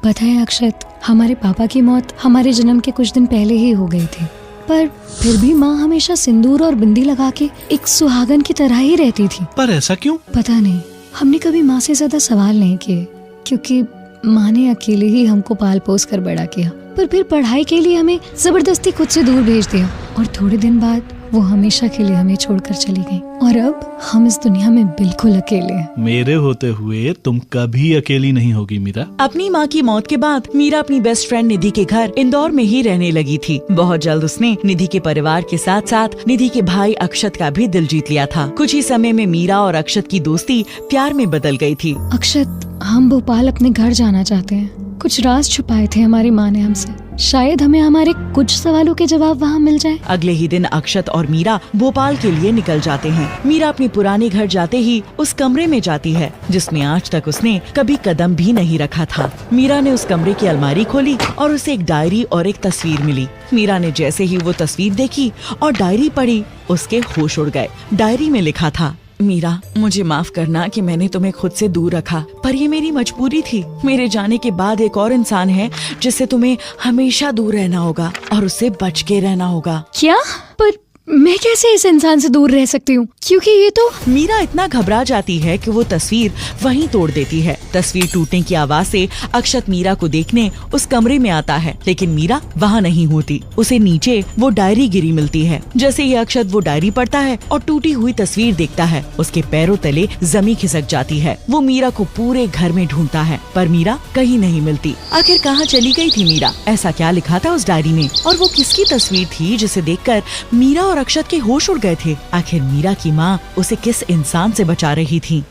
पता है अक्षत, हमारे पापा की मौत हमारे जन्म के कुछ दिन पहले ही हो गई थी, पर फिर भी माँ हमेशा सिंदूर और बिंदी लगा के एक सुहागन की तरह ही रहती थी। पर ऐसा क्यों? पता नहीं, हमने कभी माँ से ज्यादा सवाल नहीं किए, क्योंकि माँ ने अकेले ही हमको पाल पोस कर बड़ा किया। पर फिर पढ़ाई के लिए हमें जबरदस्ती खुद से दूर भेज दिया और थोड़े दिन बाद वो हमेशा के लिए हमें छोड़कर चली गई और अब हम इस दुनिया में बिल्कुल अकेले हैं। मेरे होते हुए तुम कभी अकेली नहीं होगी मीरा। अपनी माँ की मौत के बाद मीरा अपनी बेस्ट फ्रेंड निधि के घर इंदौर में ही रहने लगी थी। बहुत जल्द उसने निधि के परिवार के साथ साथ निधि के भाई अक्षत का भी दिल जीत लिया था। कुछ ही समय में मीरा और अक्षत की दोस्ती प्यार में बदल गई थी। अक्षत, हम भोपाल अपने घर जाना चाहते हैं। कुछ राज छुपाए थे हमारी माँ ने हमसे, शायद हमें हमारे कुछ सवालों के जवाब वहाँ मिल जाए। अगले ही दिन अक्षत और मीरा भोपाल के लिए निकल जाते हैं। मीरा अपने पुराने घर जाते ही उस कमरे में जाती है जिसमें आज तक उसने कभी कदम भी नहीं रखा था। मीरा ने उस कमरे की अलमारी खोली और उसे एक डायरी और एक तस्वीर मिली। मीरा ने जैसे ही वो तस्वीर देखी और डायरी पढ़ी, उसके होश उड़ गए। डायरी में लिखा था, मीरा, मुझे माफ करना कि मैंने तुम्हें खुद से दूर रखा, पर ये मेरी मजबूरी थी। मेरे जाने के बाद एक और इंसान है जिससे तुम्हें हमेशा दूर रहना होगा और उससे बच के रहना होगा। क्या? पर मैं कैसे इस इंसान से दूर रह सकती हूँ, क्योंकि ये तो। मीरा इतना घबरा जाती है कि वो तस्वीर वहीं तोड़ देती है। तस्वीर टूटने की आवाज से अक्षत मीरा को देखने उस कमरे में आता है, लेकिन मीरा वहाँ नहीं होती। उसे नीचे वो डायरी गिरी मिलती है। जैसे ही अक्षत वो डायरी पढ़ता है और टूटी हुई तस्वीर देखता है, उसके पैरों तले जमीन खिसक जाती है। वो मीरा को पूरे घर में ढूंढता है, पर मीरा कहीं नहीं मिलती। आखिर कहाँ चली गई थी मीरा? ऐसा क्या लिखा था उस डायरी में? और वो किसकी तस्वीर थी जिसे देखकर मीरा और अक्षत के होश उड़ गए थे? आखिर मीरा की माँ उसे किस इंसान से बचा रही थी?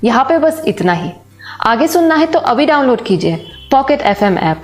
यहाँ पे बस इतना ही। आगे सुनना है तो अभी डाउनलोड कीजिए पॉकेट FM ऐप।